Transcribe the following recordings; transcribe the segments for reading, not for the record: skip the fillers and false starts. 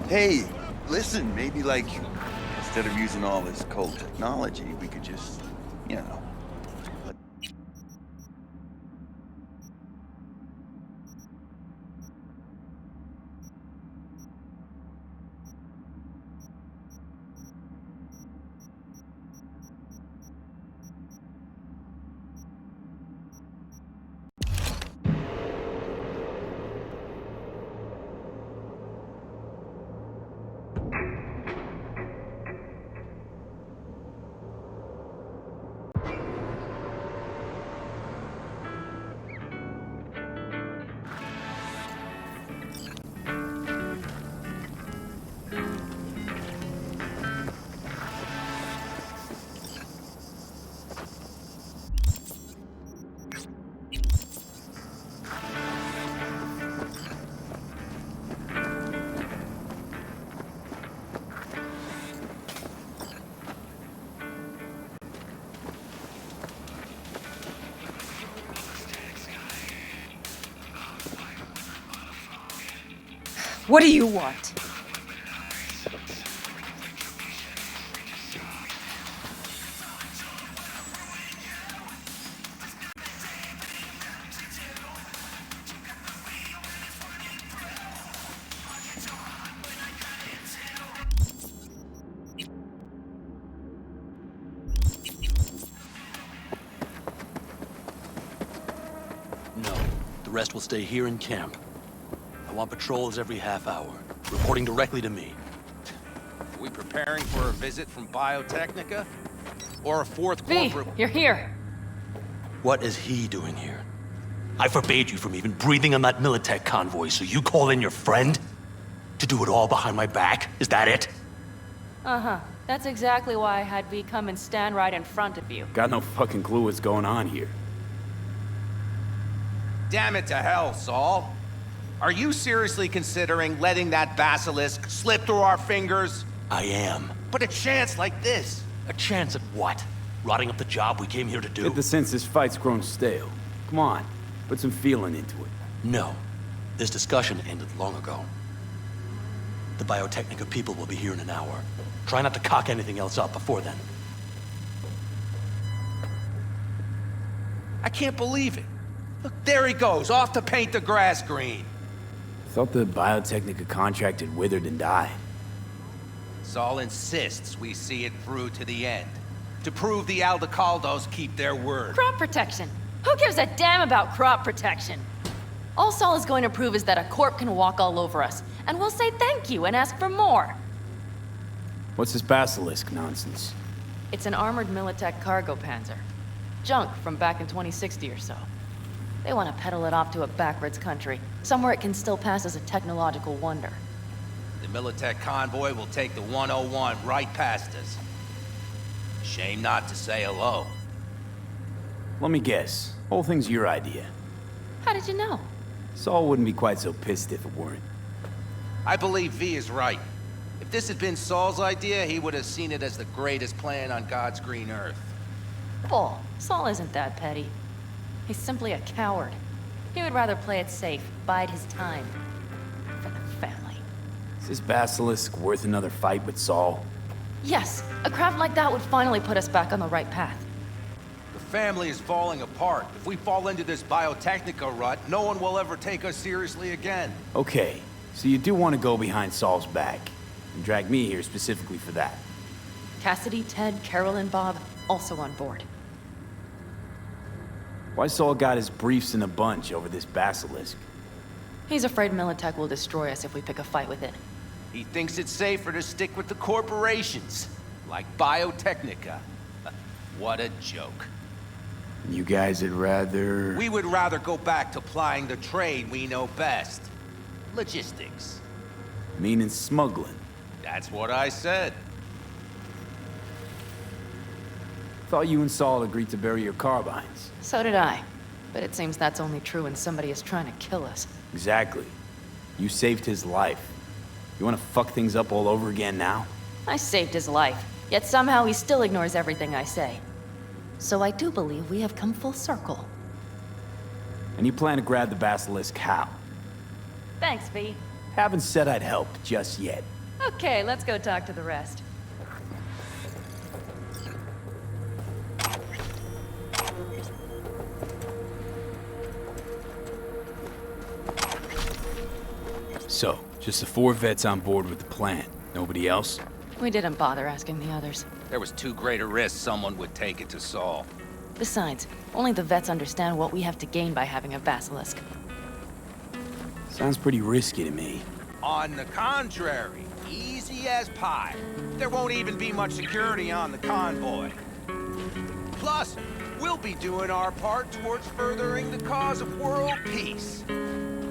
Hey, listen, maybe like, instead of using all this cold technology, we could just, you know... What do you want? No, the rest will stay here in camp. I want patrols every half hour, reporting directly to me. Are we preparing for a visit from Biotechnica? Or a fourth V, corporate... you're here. What is he doing here? I forbade you from even breathing on that Militech convoy, so you call in your friend? To do it all behind my back? Is that it? Uh-huh. That's exactly why I had V come and stand right in front of you. Got no fucking clue what's going on here. Damn it to hell, Saul. Are you seriously considering letting that Basilisk slip through our fingers? I am. But a chance like this... A chance at what? Rotting up the job we came here to do? Get the sense this fight's grown stale. Come on, put some feeling into it. No. This discussion ended long ago. The Biotechnica people will be here in an hour. Try not to cock anything else up before then. I can't believe it. Look, there he goes, off to paint the grass green. Thought the Biotechnica contract had withered and died. Saul insists we see it through to the end. To prove the Aldecaldos keep their word. Crop protection. Who gives a damn about crop protection? All Saul is going to prove is that a corp can walk all over us, and we'll say thank you and ask for more. What's this Basilisk nonsense? It's an armored Militech cargo panzer. Junk from back in 2060 or so. They want to peddle it off to a backwards country, somewhere it can still pass as a technological wonder. The Militech convoy will take the 101 right past us. Shame not to say hello. Let me guess. Whole thing's your idea. How did you know? Saul wouldn't be quite so pissed if it weren't. I believe V is right. If this had been Saul's idea, he would have seen it as the greatest plan on God's green earth. Bull. Saul isn't that petty. He's simply a coward. He would rather play it safe, bide his time. For the family. Is this Basilisk worth another fight with Saul? Yes, a craft like that would finally put us back on the right path. The family is falling apart. If we fall into this Biotechnica rut, no one will ever take us seriously again. Okay, so you do want to go behind Saul's back. And drag me here specifically for that. Cassidy, Ted, Carol, and Bob also on board. Why Saul got his briefs in a bunch over this Basilisk? He's afraid Militech will destroy us if we pick a fight with it. He thinks it's safer to stick with the corporations, like Biotechnica. What a joke. You guys would rather... We would rather go back to plying the trade we know best. Logistics. Meaning smuggling. That's what I said. Thought you and Saul agreed to bury your carbines. So did I. But it seems that's only true when somebody is trying to kill us. Exactly. You saved his life. You want to fuck things up all over again now? I saved his life, yet somehow he still ignores everything I say. So I do believe we have come full circle. And you plan to grab the Basilisk how? Thanks, V. Haven't said I'd help just yet. Okay, let's go talk to the rest. So, just the 4 vets on board with the plan. Nobody else? We didn't bother asking the others. There was too great a risk someone would take it to Saul. Besides, only the vets understand what we have to gain by having a Basilisk. Sounds pretty risky to me. On the contrary, easy as pie. There won't even be much security on the convoy. Plus, we'll be doing our part towards furthering the cause of world peace.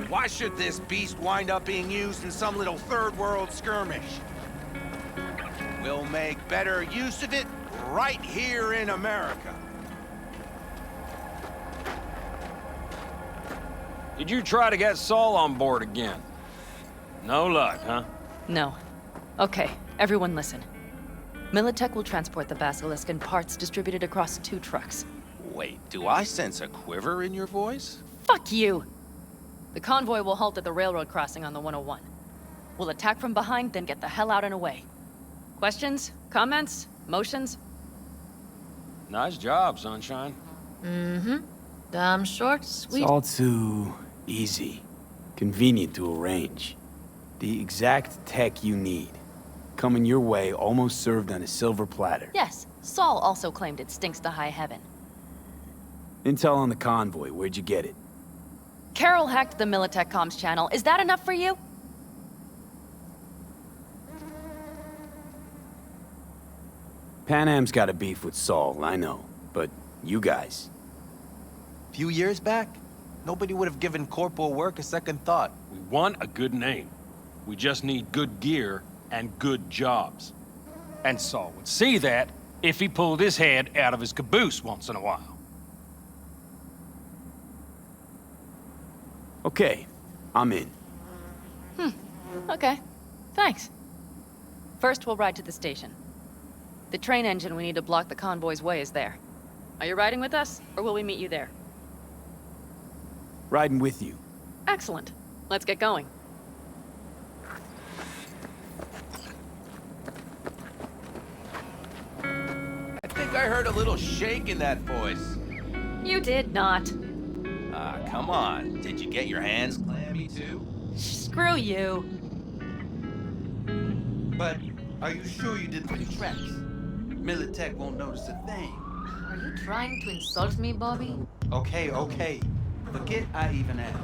Why should this beast wind up being used in some little third world skirmish? We'll make better use of it right here in America. Did you try to get Saul on board again? No luck, huh? No. Okay, everyone listen. Militech will transport the Basilisk in parts distributed across 2 trucks. Wait, do I sense a quiver in your voice? Fuck you! The convoy will halt at the railroad crossing on the 101. We'll attack from behind, then get the hell out and away. Questions? Comments? Motions? Nice job, Sunshine. Damn short, sweet. It's all too easy. Convenient to arrange. The exact tech you need. Coming your way, almost served on a silver platter. Yes, Saul also claimed it stinks to high heaven. Intel on the convoy, where'd you get it? Carol hacked the Militech comms channel. Is that enough for you? Pan Am's got a beef with Saul, I know. But you guys... Few years back, nobody would have given corporal work a second thought. We want a good name. We just need good gear and good jobs. And Saul would see that if he pulled his head out of his caboose once in a while. Okay, I'm in. Okay. Thanks. First, we'll ride to the station. The train engine we need to block the convoy's way is there. Are you riding with us, or will we meet you there? Riding with you. Excellent. Let's get going. I think I heard a little shake in that voice. You did not. Ah, come on. Did you get your hands clammy too? Screw you. But are you sure you didn't leave tracks? Militech won't notice a thing. Are you trying to insult me, Bobby? Okay. Forget I even asked.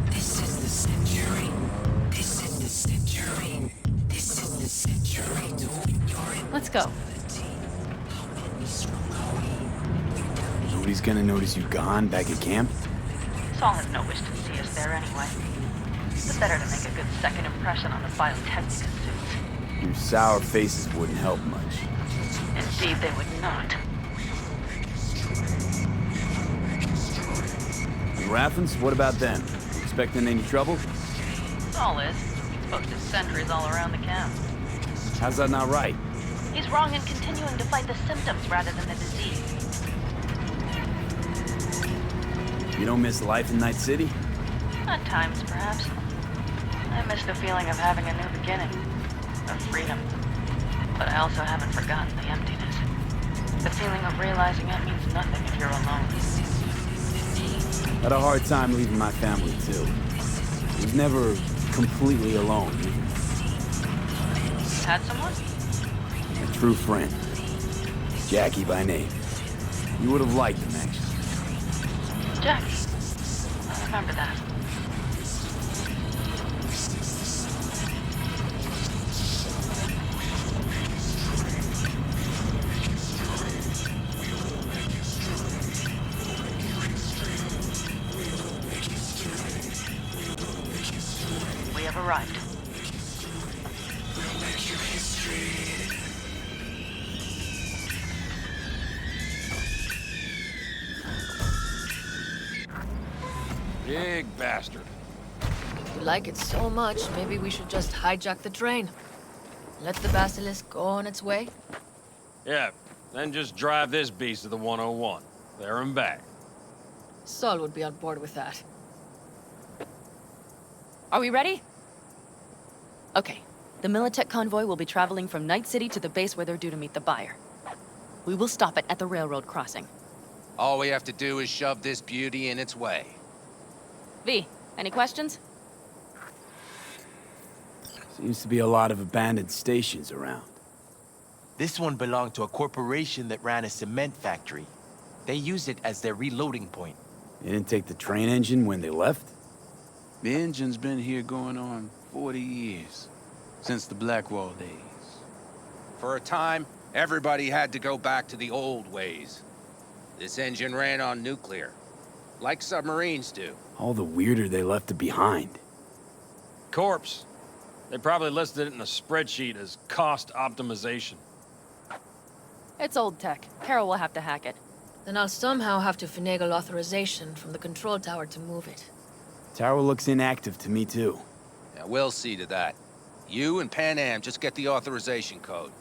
This is the century. This is the century. This is the century. Let's go. Nobody's gonna notice you gone back at camp? Saul has no wish to see us there anyway. It's better to make a good second impression on the biotechnica suits. Your sour faces wouldn't help much. Indeed, they would not. And Raffens, what about them? Expecting any trouble? Saul is. He's posted sentries all around the camp. How's that not right? He's wrong in continuing to fight the symptoms rather than the disease. You don't miss life in Night City? At times, perhaps. I miss the feeling of having a new beginning. Of freedom. But I also haven't forgotten the emptiness. The feeling of realizing it means nothing if you're alone. Had a hard time leaving my family, too. Was never completely alone, either. Had someone? A true friend. Jackie by name. You would have liked him, actually. Jackie. I remember that. We have arrived. Big bastard. you like it so much, maybe we should just hijack the train. Let the Basilisk go on its way. Yeah, then just drive this beast to the 101. There and back. Saul would be on board with that. Are we ready? Okay. The Militech convoy will be traveling from Night City to the base where they're due to meet the buyer. We will stop it at the railroad crossing. All we have to do is shove this beauty in its way. V, any questions? Seems to be a lot of abandoned stations around. This one belonged to a corporation that ran a cement factory. They used it as their reloading point. They didn't take the train engine when they left? The engine's been here going on 40 years. Since the Blackwall days. For a time, everybody had to go back to the old ways. This engine ran on nuclear, like submarines do. All the weirder they left it behind. Corpse. They probably listed it in a spreadsheet as cost optimization. It's old tech. Carol will have to hack it. Then I'll somehow have to finagle authorization from the control tower to move it. Tower looks inactive to me too. Yeah, we'll see to that. You and Pan Am just get the authorization code.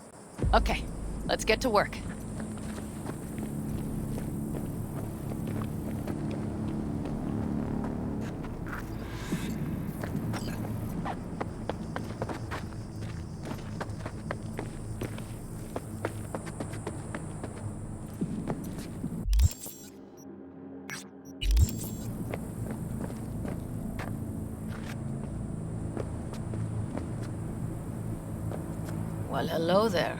Okay, let's get to work. Well, hello there.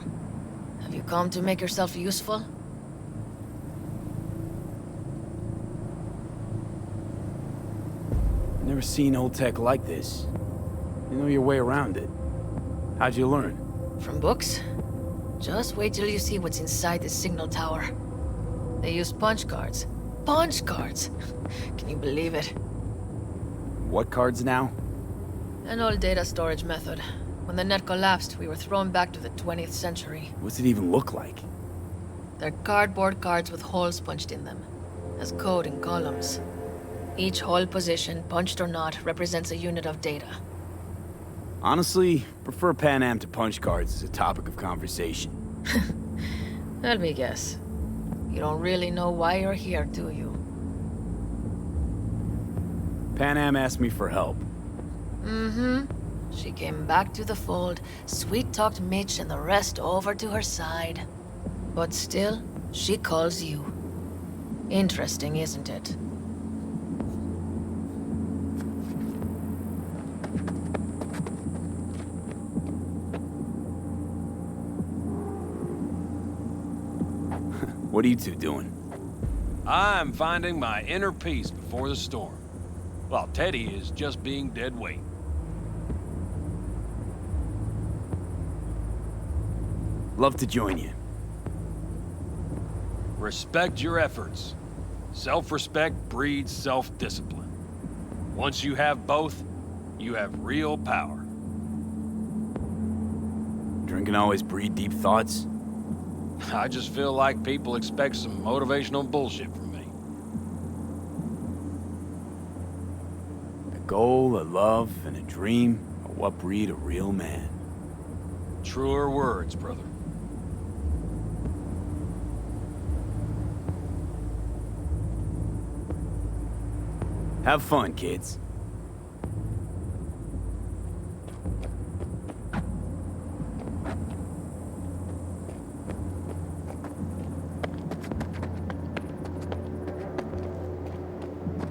Have you come to make yourself useful? Never seen old tech like this. You know your way around it. How'd you learn? From books? Just wait till you see what's inside the signal tower. They use punch cards. Punch cards! Can you believe it? What cards now? An old data storage method. When the net collapsed, we were thrown back to the 20th century. What's it even look like? They're cardboard cards with holes punched in them, as code in columns. Each hole position, punched or not, represents a unit of data. Honestly, prefer Pan Am to punch cards as a topic of conversation. Let me guess. You don't really know why you're here, do you? Pan Am asked me for help. Mm-hmm. She came back to the fold, sweet-talked Mitch and the rest over to her side. But still, she calls you. Interesting, isn't it? What are you two doing? I'm finding my inner peace before the storm. While Teddy is just being dead weight. Love to join you. Respect your efforts. Self-respect breeds self-discipline. Once you have both, you have real power. Drinking always breed deep thoughts? I just feel like people expect some motivational bullshit from me. A goal, a love, and a dream are what breed a real man. Truer words, brother. Have fun, kids.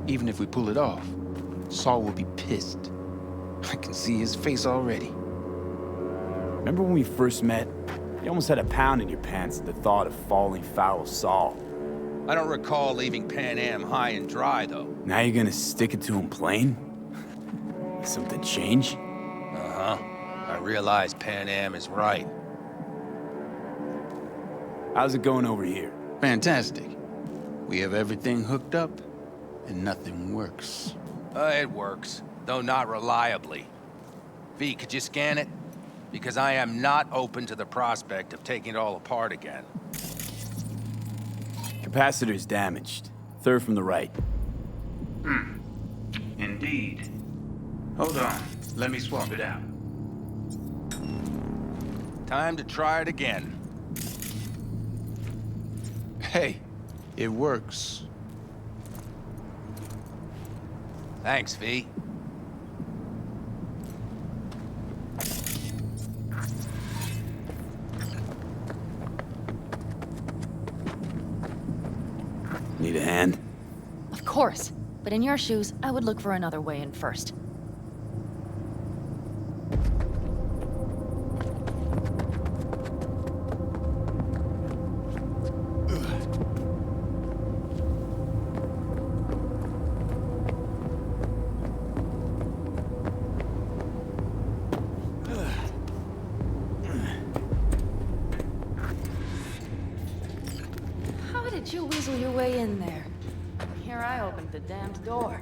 Even if we pull it off, Saul will be pissed. I can see his face already. Remember when we first met? You almost had a pound in your pants at the thought of falling foul of Saul. I don't recall leaving Pan Am high and dry, though. Now you're gonna stick it to him plain? Something change? Uh-huh. I realize Pan Am is right. How's it going over here? Fantastic. We have everything hooked up, and nothing works. It works, though not reliably. V, could you scan it? Because I am not open to the prospect of taking it all apart again. Capacitor's damaged. Third from the right. Indeed. Hold on. Let me swap it out. Time to try it again. Hey, it works. Thanks, V. Need a hand? Of course. But in your shoes, I would look for another way in first. How did you weasel your way in there? Here I opened the damned door.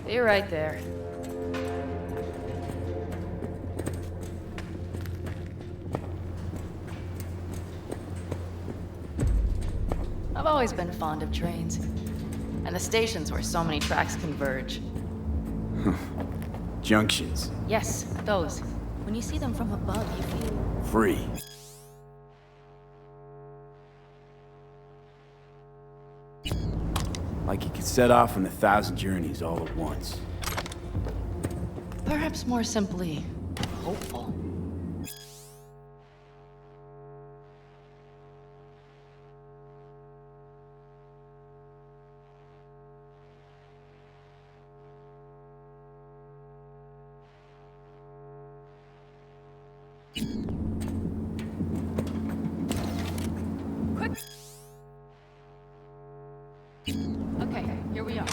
Be right there. I've always been fond of trains. And the stations where so many tracks converge. Junctions. Yes, those. When you see them from above, you feel... Free. Like you could set off on 1,000 journeys all at once. Perhaps more simply, hopeful. Quick! Okay, here we are.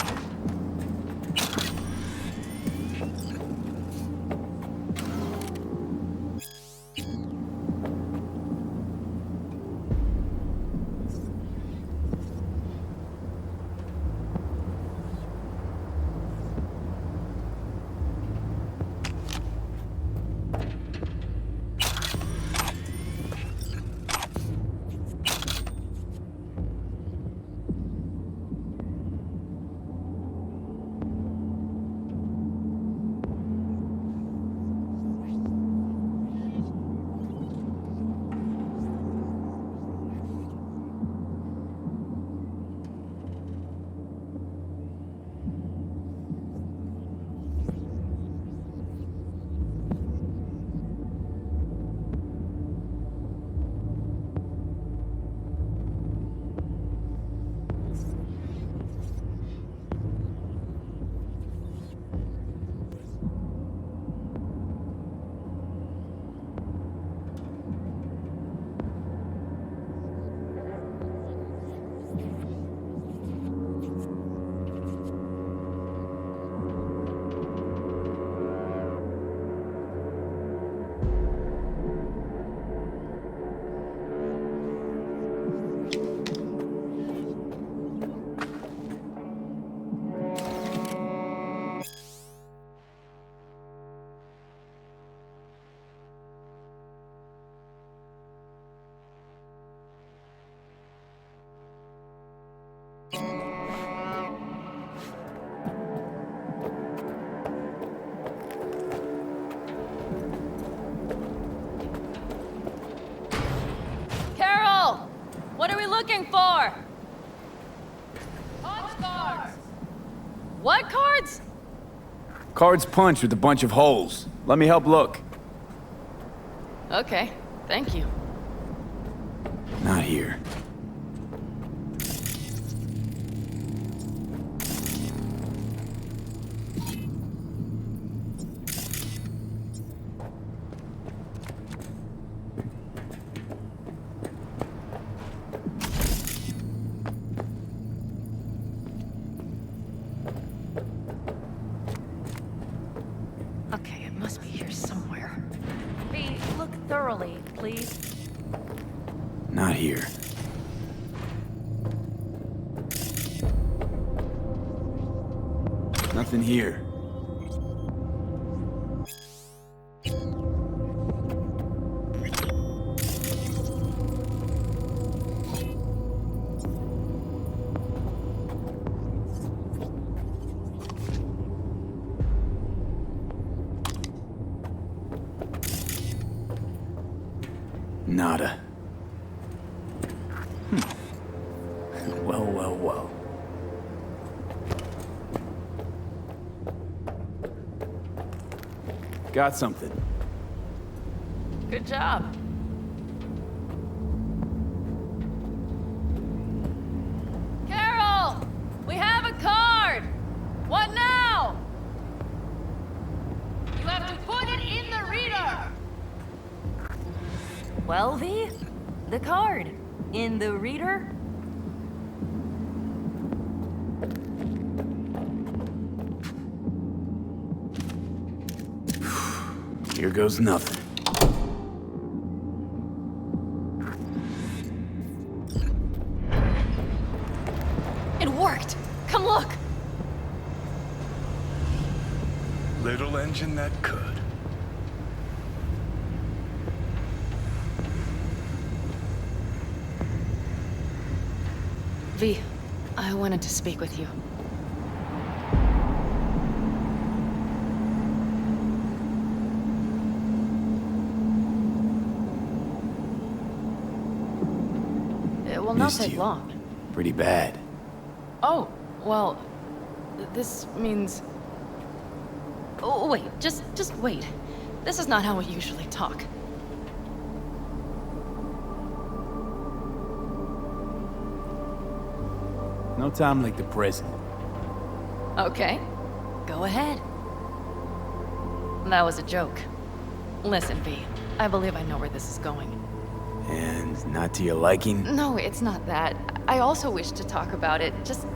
What are we looking for? Punch cards! What cards? Cards punched with a bunch of holes. Let me help look. Okay, thank you. Not here. Okay, it must be here somewhere. V, look thoroughly, please. Not here. Nothing here. Nada. Well, well, well. Got something. Good job. Carol! We have a card! What now? You have to put it in the reader! Well, V? The card. In the reader? Here goes nothing. It worked! Come look! Little engine that could. V, I wanted to speak with you. It will not Missed take you. long. Pretty bad. Oh, well, this means... Oh, wait, just wait. This is not how we usually talk. No time like the present. Okay, go ahead. That was a joke. Listen, V, I believe I know where this is going. And not to your liking? No, it's not that. I also wish to talk about it, just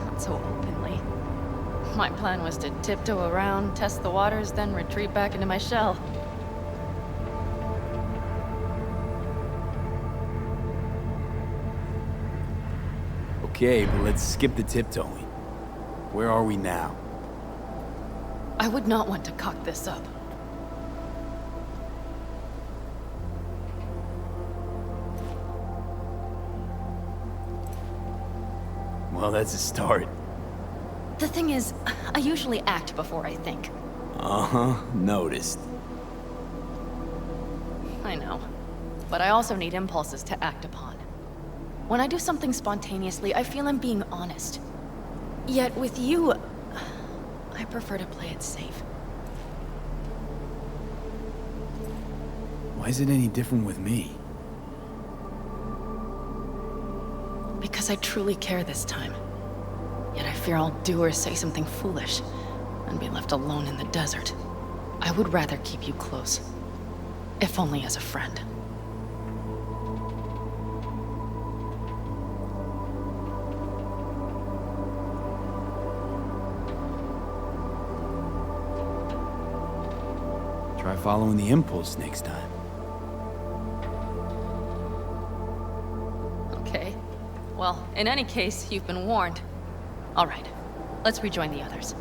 not so openly. My plan was to tiptoe around, test the waters, then retreat back into my shell. Okay, but let's skip the tiptoeing. Where are we now? I would not want to cock this up. Well, that's a start. The thing is, I usually act before I think. Uh-huh, noticed. I know. But I also need impulses to act upon. When I do something spontaneously, I feel I'm being honest. Yet with you, I prefer to play it safe. Why is it any different with me? Because I truly care this time. Yet I fear I'll do or say something foolish and be left alone in the desert. I would rather keep you close, if only as a friend. Try following the impulse next time. Okay. Well, in any case, you've been warned. All right. Let's rejoin the others.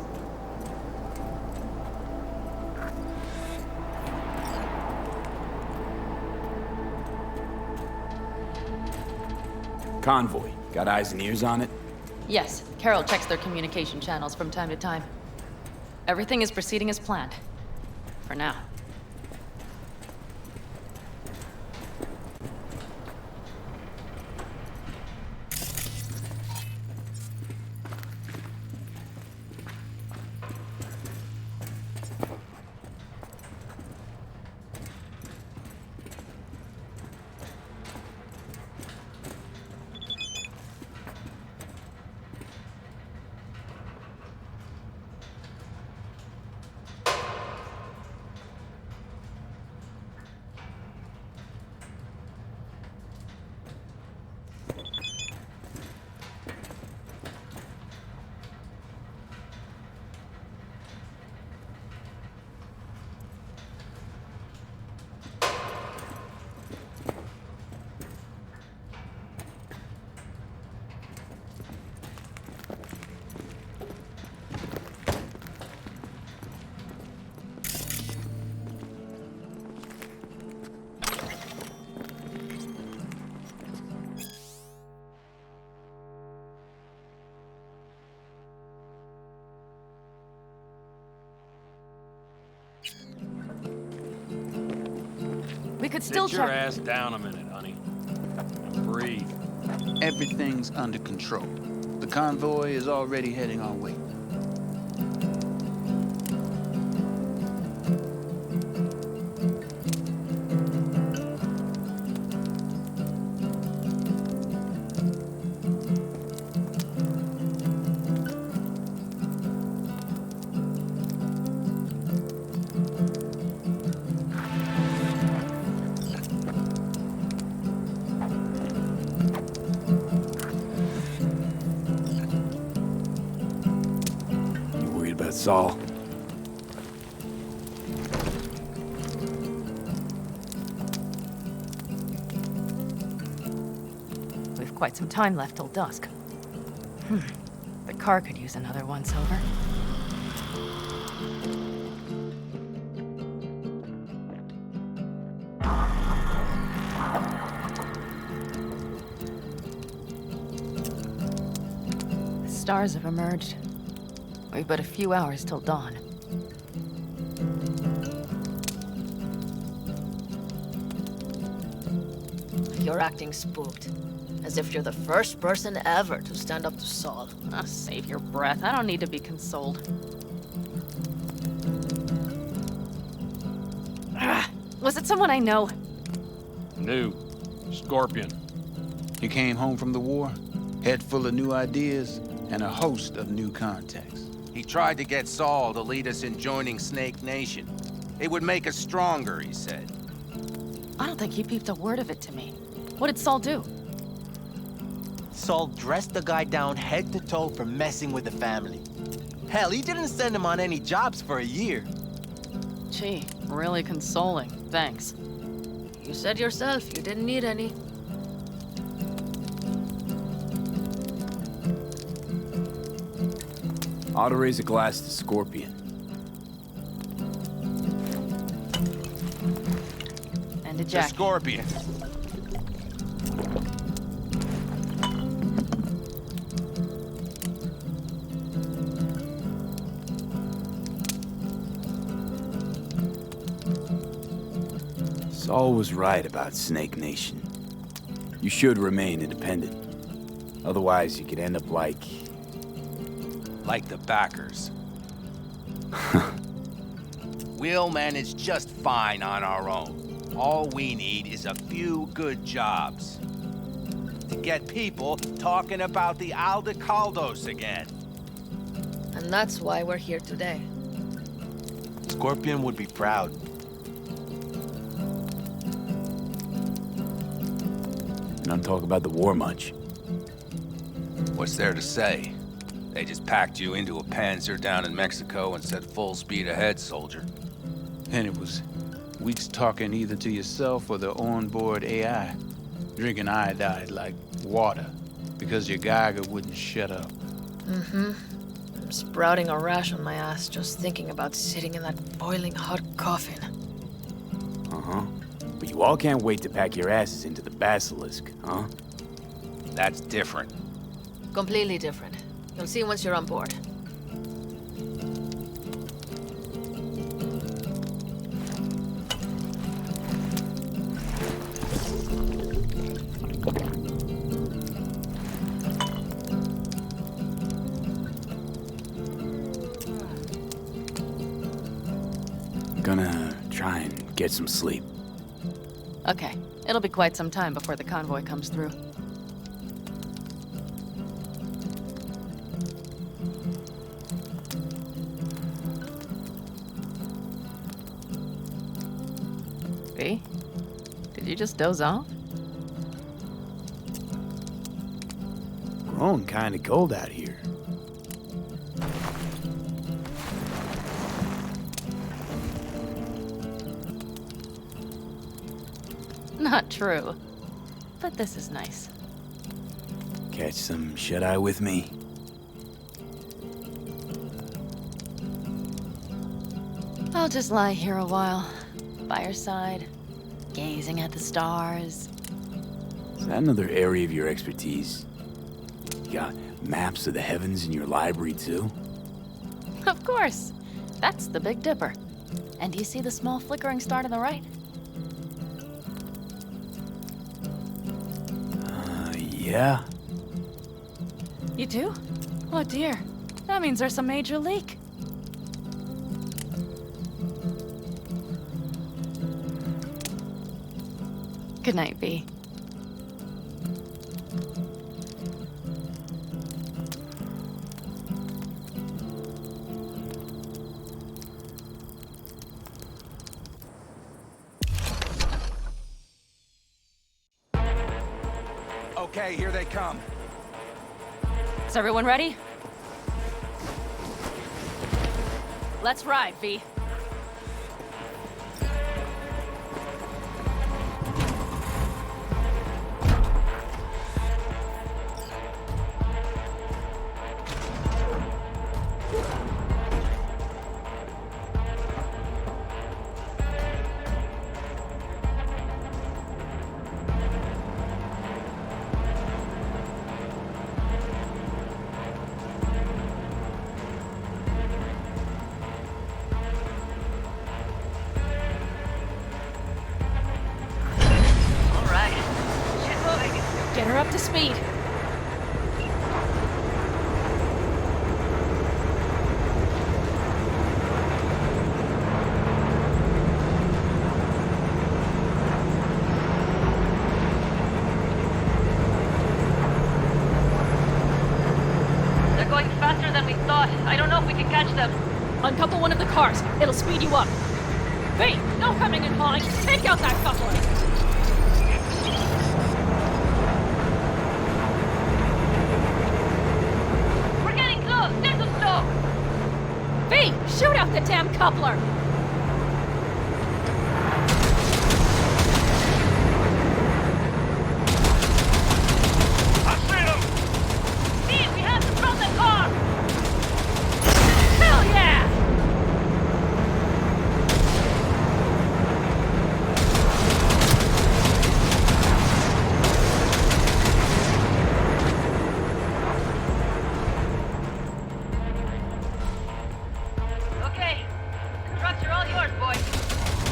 Convoy. Got eyes and ears on it? Yes, Carol checks their communication channels from time to time. Everything is proceeding as planned. For now. We could still Sit your check. ass down a minute, honey. And breathe. Everything's under control. The convoy is already heading our way. You worried about Saul? We've quite some time left till dusk. The car could use another once-over. The stars have emerged. We've but a few hours till dawn. You're acting spooked. As if you're the first person ever to stand up to Saul. Ah, save your breath. I don't need to be consoled. Was it someone I know? New. Scorpion. You came home from the war, head full of new ideas, and a host of new contacts. He tried to get Saul to lead us in joining Snake Nation. It would make us stronger, he said. I don't think he peeped a word of it to me. What did Saul do? Saul dressed the guy down head to toe for messing with the family. Hell, he didn't send him on any jobs for a year. Gee, really consoling. Thanks. You said yourself you didn't need any. Ought to raise a glass to Scorpion. And to The Jack. Scorpion. Saul was right about Snake Nation. You should remain independent. Otherwise, you could end up like... Like the backers. We'll manage just fine on our own. All we need is a few good jobs. To get people talking about the Aldecaldos again. And that's why we're here today. Scorpion would be proud. Don't talk about the war much. What's there to say? They just packed you into a Panzer down in Mexico and said full speed ahead, soldier. And it was weeks talking either to yourself or the onboard AI, drinking iodide like water, because your Geiger wouldn't shut up. I'm sprouting a rash on my ass just thinking about sitting in that boiling hot coffin. Uh-huh. But you all can't wait to pack your asses into the Basilisk, huh? That's different. Completely different. You'll see once you're on board. I'm gonna try and get some sleep. Okay, it'll be quite some time before the convoy comes through. V? Did you just doze off? Growing kinda cold out here. Not true. But this is nice. Catch some shut-eye with me? I'll just lie here a while, by your side, gazing at the stars. Is that another area of your expertise? You got maps of the heavens in your library, too? Of course. That's the Big Dipper. And do you see the small flickering star to the right? Yeah? You do? Oh dear. That means there's a major leak. Good night, V. Okay, here they come. Is everyone ready? Let's ride, V. Get her up to speed. They're going faster than we thought. I don't know if we can catch them. Uncouple one of the cars. It'll speed you up. V, no coming and hauling. Take out that coupler. V, shoot out the damn coupler! I see them! V, we have to throw the car! Hell yeah!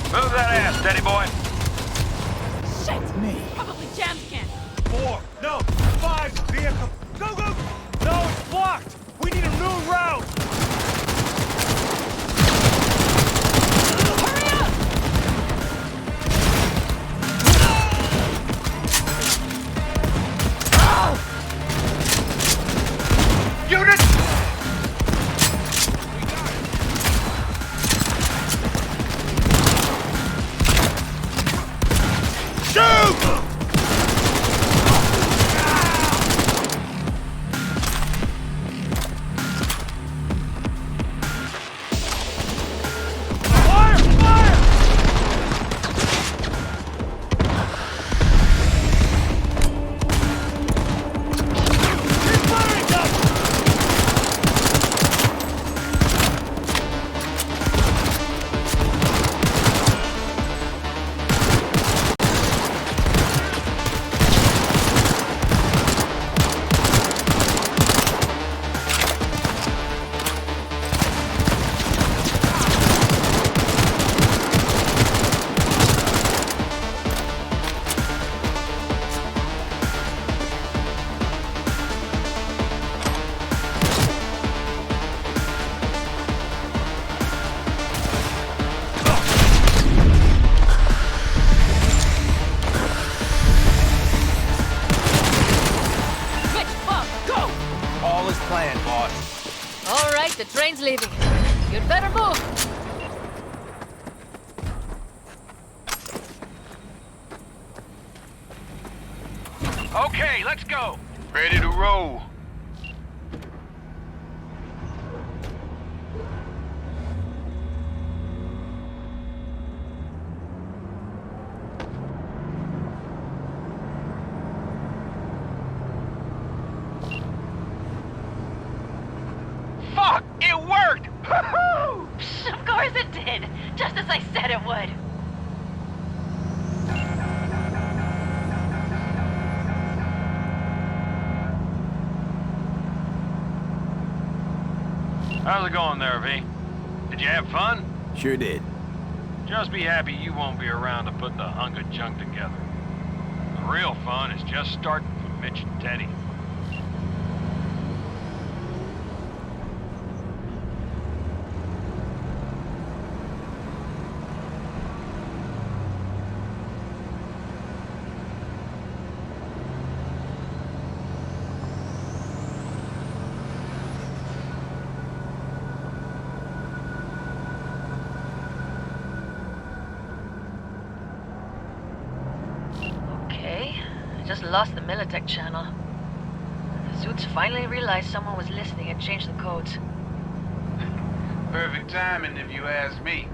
Move that ass, steady boy. Shit! Me. Probably jammed again. 4, no, 5 vehicle. Go, go! No, it's blocked! We need a new route! Hurry up! Unit! The train's leaving. You'd better move. Okay, let's go. Ready to roll. Fuck! It worked! Woo-hoo! Of course it did! Just as I said it would! How's it going there, V? Did you have fun? Sure did. Just be happy you won't be around to put the hunk of junk together. The real fun is just starting from Mitch and Teddy. Just lost the Militech channel. The suits finally realized someone was listening and changed the codes. Perfect timing if you ask me.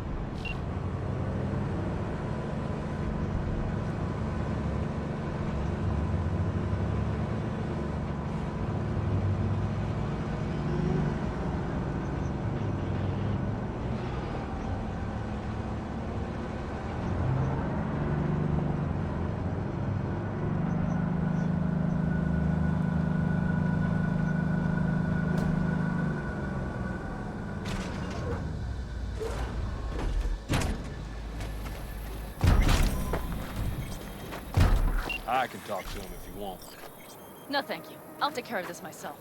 I can talk to him if you want. No, thank you. I'll take care of this myself.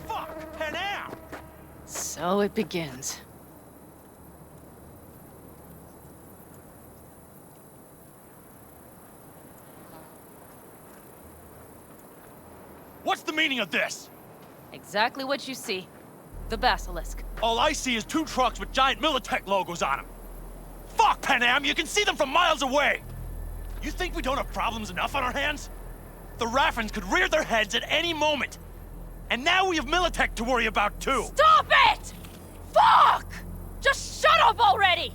Fuck! And now! So it begins. What's the meaning of this? Exactly what you see. The Basilisk. All I see is 2 trucks with giant Militech logos on them. Fuck, Panam, you can see them from miles away! You think we don't have problems enough on our hands? The Raffens could rear their heads at any moment. And now we have Militech to worry about too! Stop it! Fuck! Just shut up already!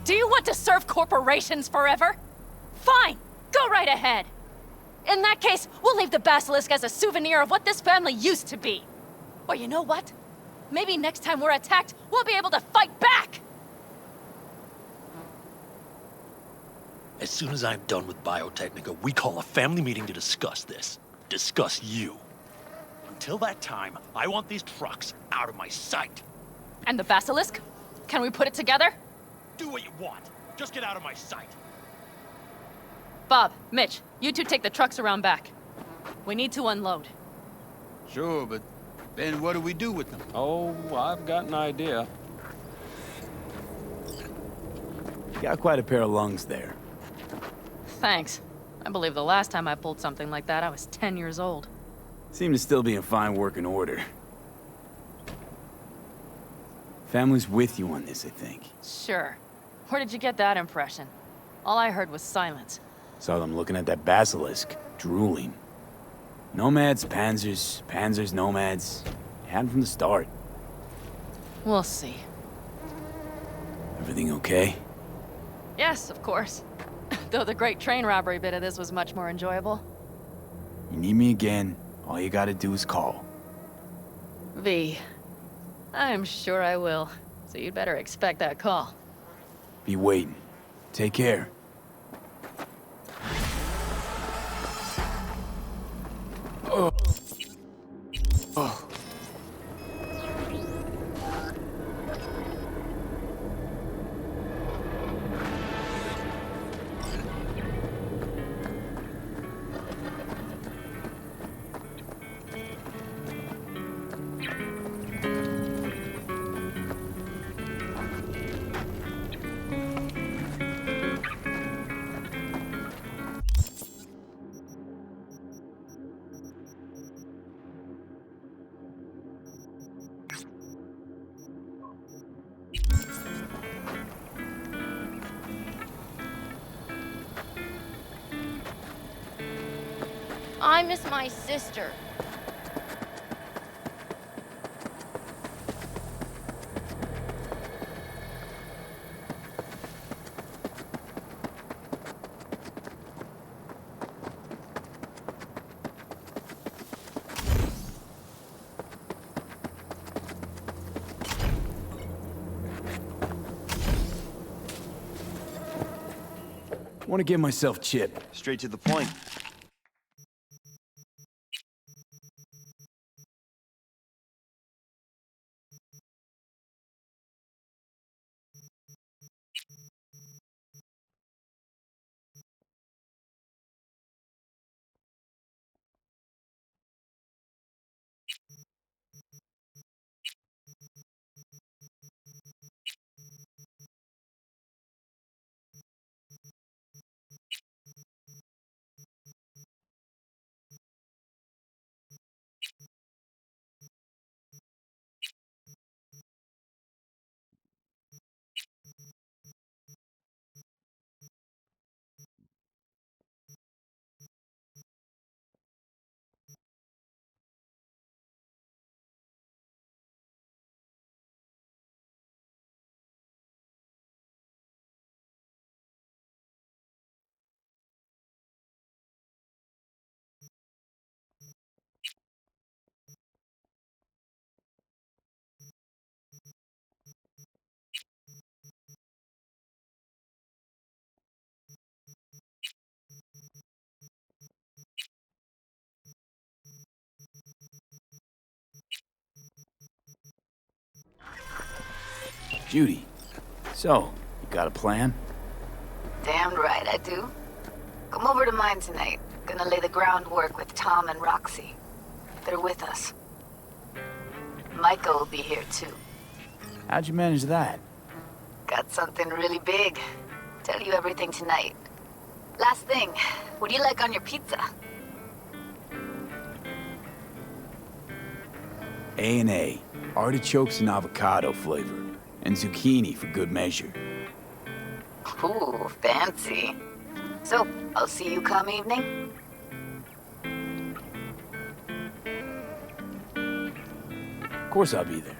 Do you want to serve corporations forever? Fine, go right ahead. In that case, we'll leave the Basilisk as a souvenir of what this family used to be. Or you know what? Maybe next time we're attacked, we'll be able to fight back! As soon as I'm done with Biotechnica, we call a family meeting to discuss this. Discuss you. Until that time, I want these trucks out of my sight. And the Basilisk? Can we put it together? Do what you want. Just get out of my sight. Bob, Mitch, you two take the trucks around back. We need to unload. Sure, but then what do we do with them? Oh, I've got an idea. You got quite a pair of lungs there. Thanks. I believe the last time I pulled something like that, I was 10 years old. Seem to still be in fine working order. Family's with you on this, I think. Sure. Where did you get that impression? All I heard was silence. Saw them looking at that Basilisk, drooling. Nomads, Panzers, Panzers, Nomads. Had them from the start. We'll see. Everything okay? Yes, of course. Though the great train robbery bit of this was much more enjoyable. You need me again, all you gotta do is call. V. I'm sure I will. So you'd better expect that call. Be waiting. Take care. Oh. Oh. I miss my sister. Want to get myself chipped. Straight to the point. Judy, so, you got a plan? Damn right I do. Come over to mine tonight. Gonna lay the groundwork with Tom and Roxy. They're with us. Micah will be here too. How'd you manage that? Got something really big. Tell you everything tonight. Last thing, what do you like on your pizza? A&A. Artichokes and avocado flavor. And zucchini for good measure. Ooh, fancy. So, I'll see you come evening? Of course I'll be there.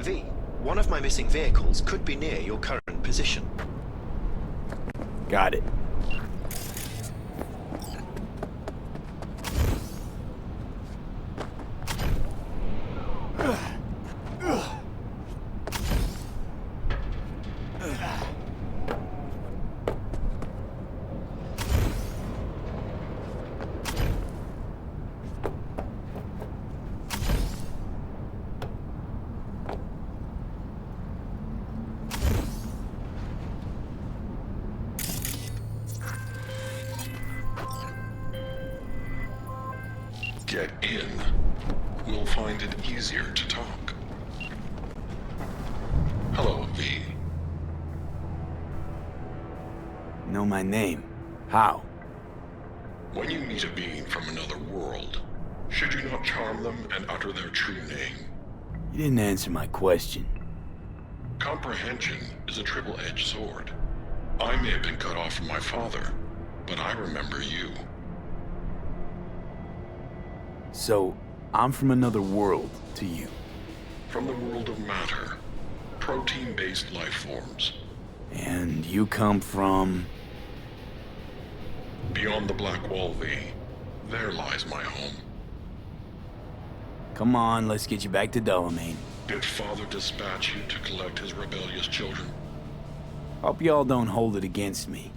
V, one of my missing vehicles could be near your current position. Got it. Get in. We'll find it easier to talk. Hello, V. Know my name. How? When you meet a being from another world, should you not charm them and utter their true name? You didn't answer my question. Comprehension is a triple-edged sword. I may have been cut off from my father, but I remember you. So, I'm from another world to you. From the world of matter, protein-based life forms. And you come from... Beyond the Black Wall, V. There lies my home. Come on, let's get you back to Delamain. Did Father dispatch you to collect his rebellious children? Hope y'all don't hold it against me.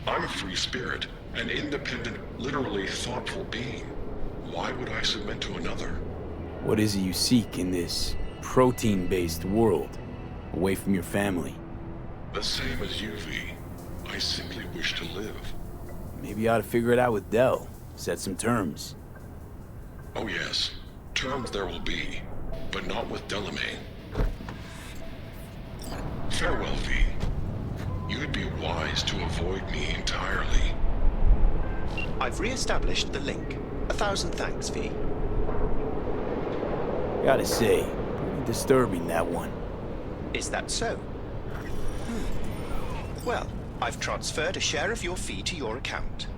I'm a free spirit, an independent, literally thoughtful being. Why would I submit to another? What is it you seek in this protein-based world, away from your family? The same as you, V. I simply wish to live. Maybe you ought to figure it out with Del. Set some terms. Oh yes, terms there will be, but not with Delamain. Farewell, V. You'd be wise to avoid me entirely. I've re-established the link. 1,000 thanks, V. Gotta say, pretty disturbing, that one. Is that so? Well, I've transferred a share of your fee to your account.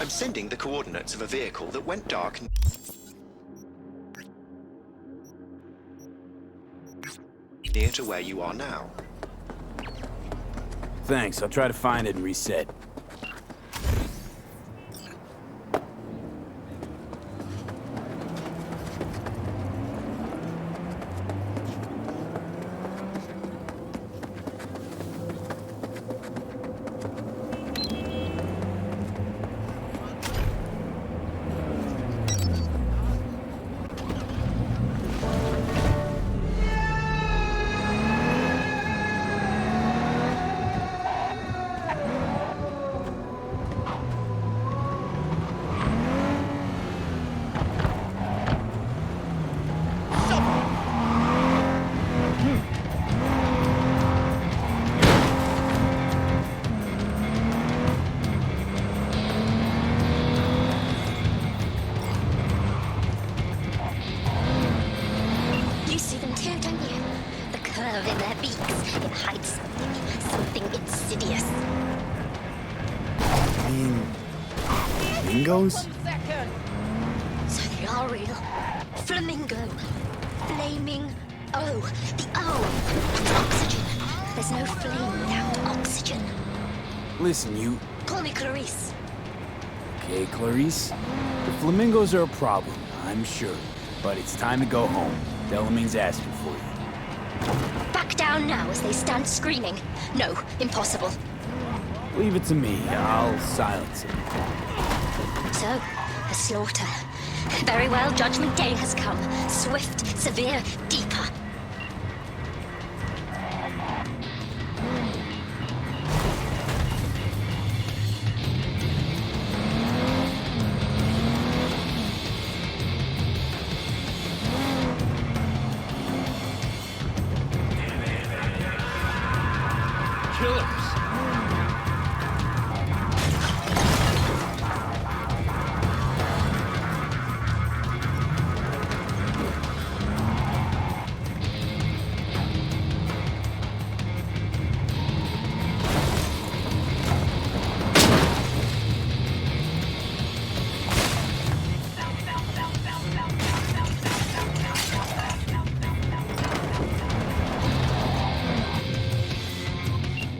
I'm sending the coordinates of a vehicle that went dark near to where you are now. Thanks, I'll try to find it and reset. Flamingos? So they are real. Flamingo. Flaming O. The O. It's oxygen. There's no flame without oxygen. Listen, you... Call me Clarice. Okay, Clarice. The flamingos are a problem, I'm sure. But it's time to go home. Delamine's asking for you. Back down now as they stand screaming. No, impossible. Leave it to me. I'll silence it. So, a slaughter. Very well, Judgment Day has come. Swift, severe, deeper.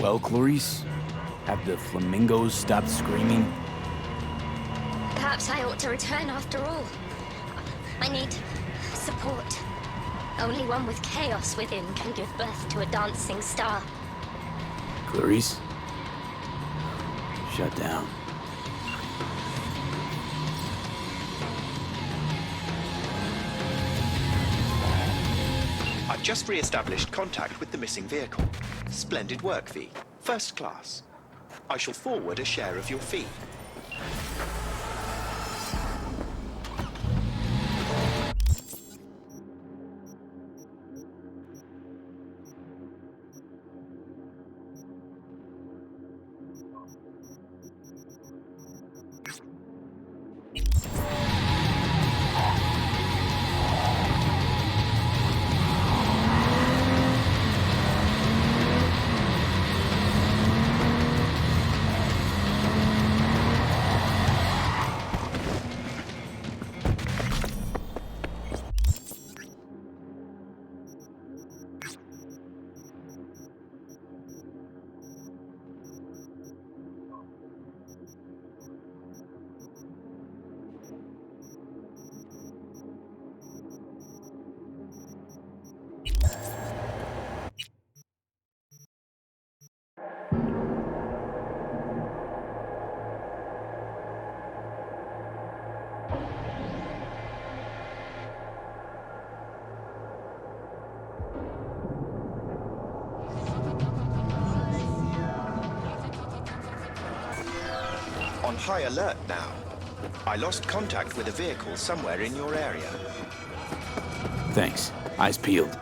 Well, Clarice, have the flamingos stopped screaming? Perhaps I ought to return after all. I need support. Only one with chaos within can give birth to a dancing star. Clarice? Shut down. I've just re-established contact with the missing vehicle. Splendid work, V. First class. I shall forward a share of your fee. On high alert now. I lost contact with a vehicle somewhere in your area. Thanks. Eyes peeled.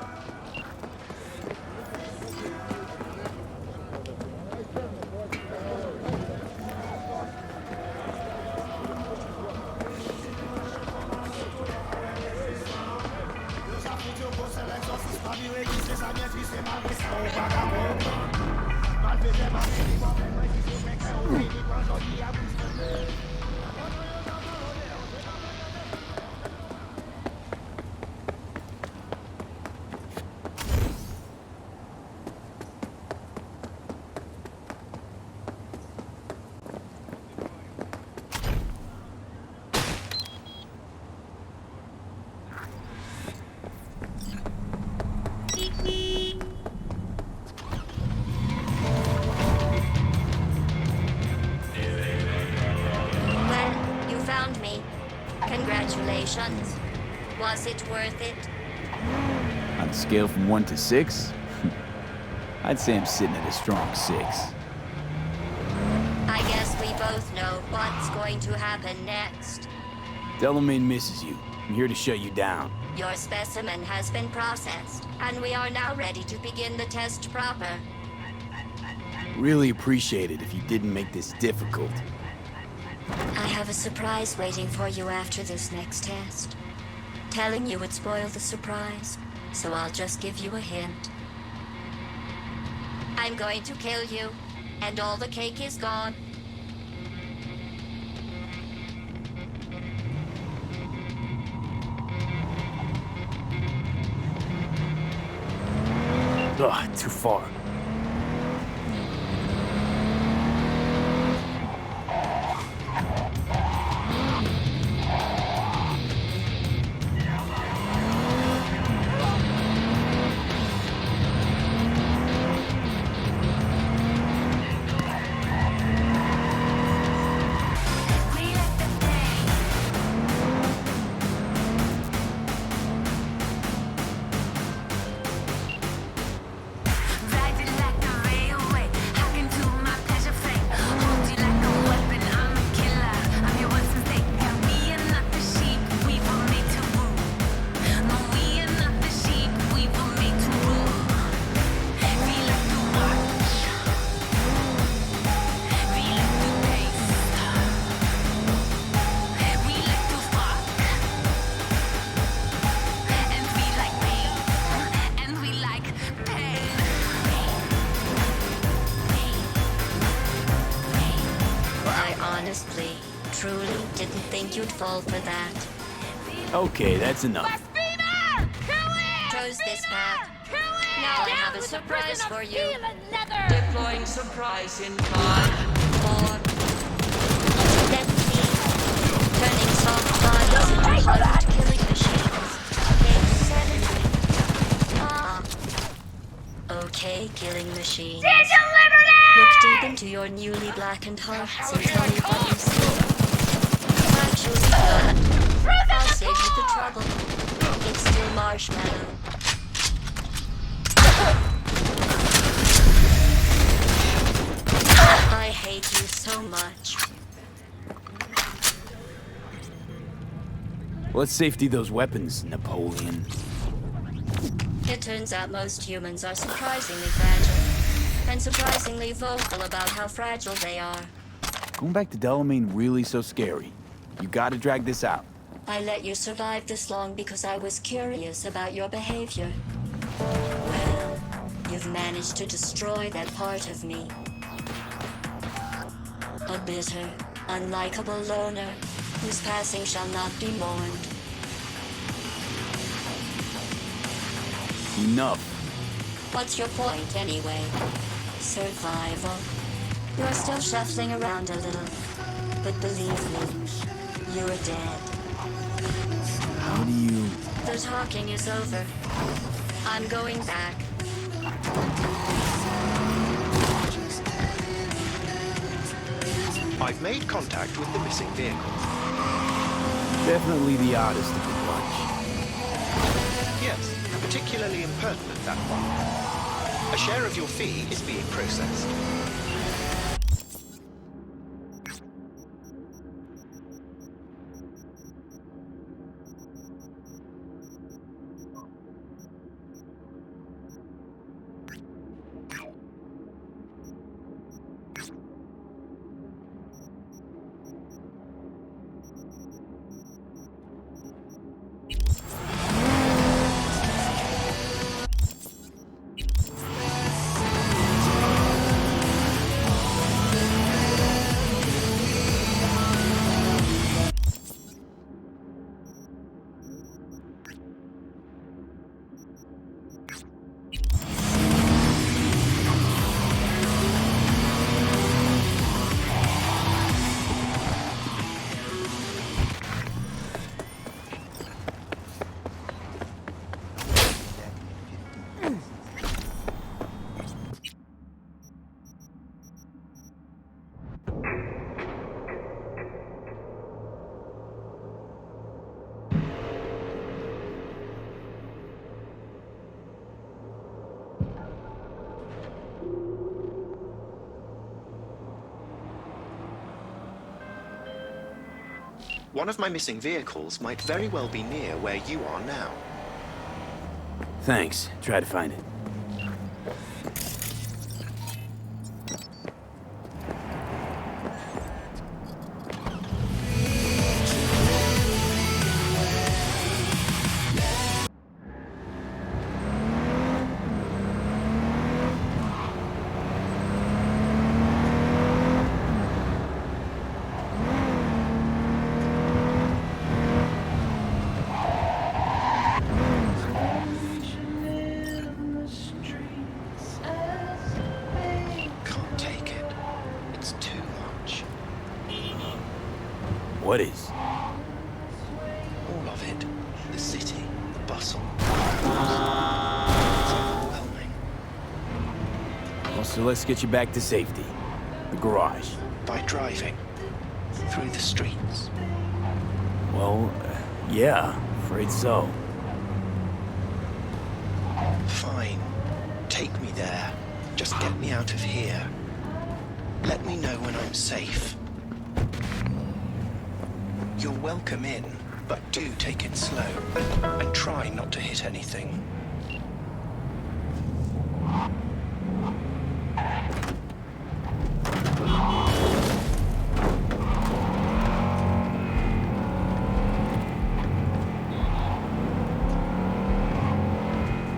Congratulations. Was it worth it? On a scale from 1 to 6, I'd say I'm sitting at a strong 6. I guess we both know what's going to happen next. Delamain misses you. I'm here to shut you down. Your specimen has been processed, and we are now ready to begin the test proper. Really appreciate it if you didn't make this difficult. I have a surprise waiting for you after this next test. Telling you would spoil the surprise, so I'll just give you a hint. I'm going to kill you, and all the cake is gone. Ugh, too far. Truly didn't think you'd fall for that. Okay, that's enough. Chose this path. Now I have a surprise for you. Deploying surprise in 5, 4. Let's see. Turning soft bodies into hard killing machines. Page 7. Ah. Okay, killing machines. Look deep into your newly blackened hearts and tell me what you see. Actually, I'll save you the trouble. It's still marshmallow. I hate you so much. Let's safety those weapons, Napoleon. It turns out most humans are surprisingly fragile, and surprisingly vocal about how fragile they are. Going back to Delamain really so scary? You gotta drag this out. I let you survive this long because I was curious about your behavior. Well, you've managed to destroy that part of me. A bitter, unlikable loner whose passing shall not be mourned. Enough. What's your point, anyway? Survival. You're still shuffling around a little, but believe me, you're dead. How do you... The talking is over. I'm going back. I've made contact with the missing vehicle. Definitely the oddest of the bunch. Yes, particularly impertinent, that one. A share of your fee is being processed. One of my missing vehicles might very well be near where you are now. Thanks. Try to find it. What is? All of it. The city, the bustle. It's overwhelming. Well, so let's get you back to safety. The garage. By driving. Through the streets. Well, yeah, afraid so. Fine. Take me there. Just get me out of here. Let me know when I'm safe. You're welcome in, but do take it slow. And try not to hit anything.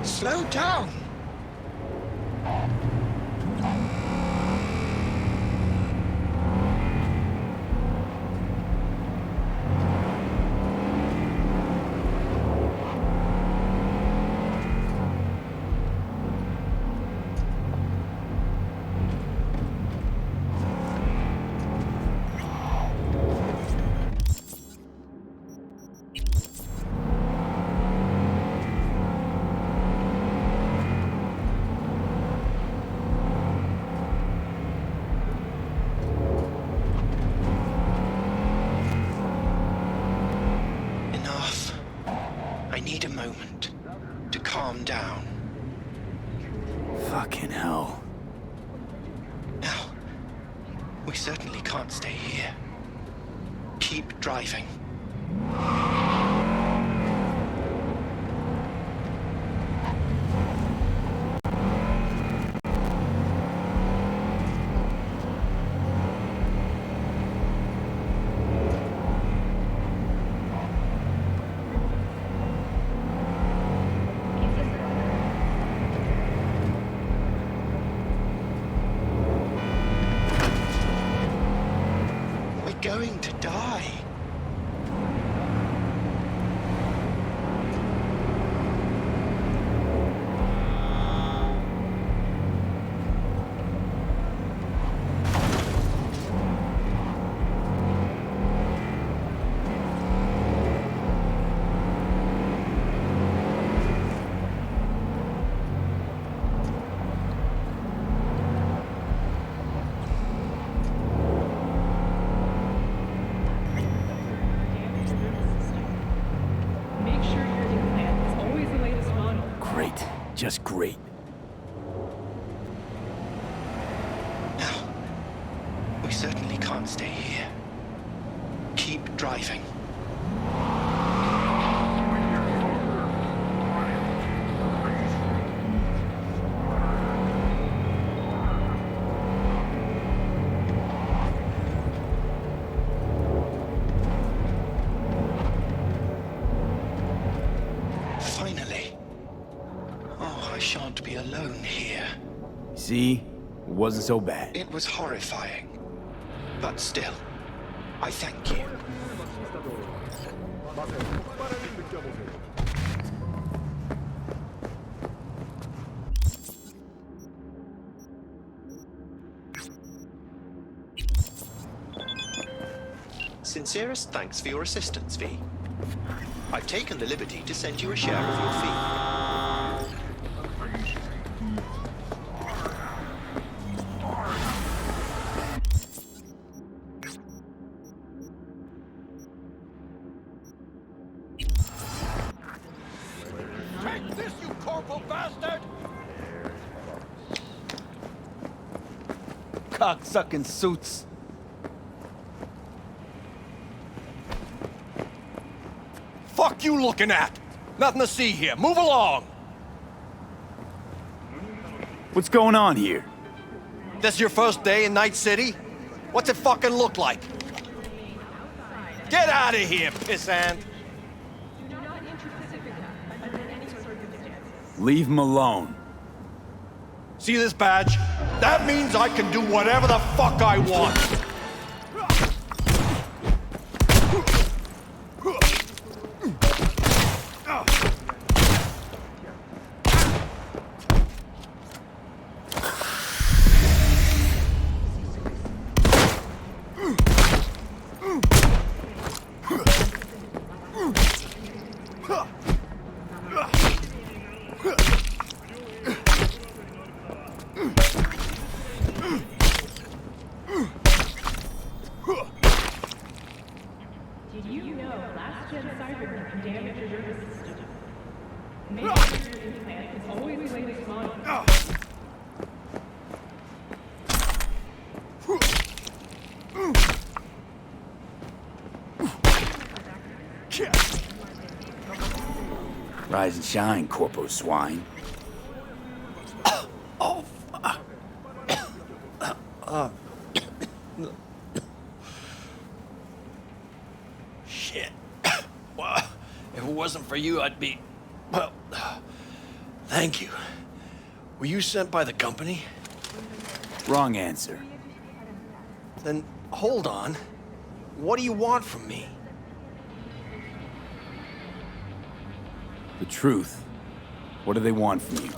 Slow down! I need a moment to calm down. Fucking hell. No, we certainly can't stay here. Keep driving. Going to die. Just great. No, we certainly can't stay here. Keep driving. Alone here. See? It wasn't so bad. It was horrifying. But still, I thank you. Sincerest thanks for your assistance, V. I've taken the liberty to send you a share of your fee. Cocksucking suits. fuck you looking at? Nothing to see here. Move along. What's going on here? This your first day in Night City? What's it fucking look like? Get out of here, pissant! Leave him alone. See this badge? That means I can do whatever the fuck I want. Did you know last-gen Cyberpunk can damage your nervous system? Make sure your implant is always way responding. Rise and shine, Corpo Swine. Shit. Well, if it wasn't for you, I'd be... Well, thank you. Were you sent by the company? Wrong answer. Then, hold on. What do you want from me? The truth. What do they want from you?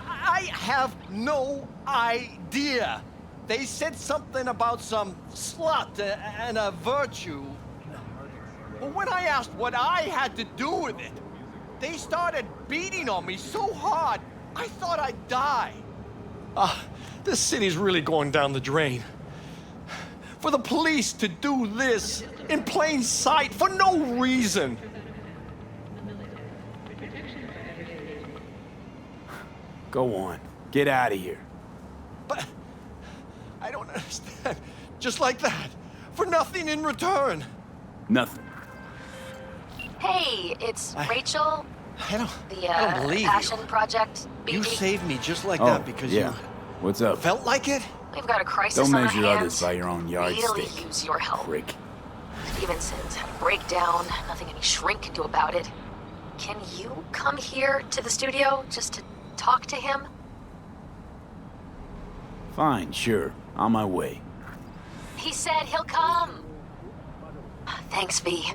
I have no idea. They said something about some slut and a virtue. But when I asked what I had to do with it, they started beating on me so hard, I thought I'd die. This city's really going down the drain. For the police to do this in plain sight for no reason. Go on. Get out of here. But I don't understand. Just like that. For nothing in return. Nothing. Hey, it's Rachel. I don't believe Passion Project. you. You saved me just like Oh, that because yeah. you What's up? felt like it? We've got a crisis Don't on our measure hands. others by your own yardstick. Really use your help. Prick. Stevenson's had a breakdown. Nothing any shrink can do about it. Can you come here to the studio just to talk to him? Fine, sure. On my way. He said he'll come. Thanks, V.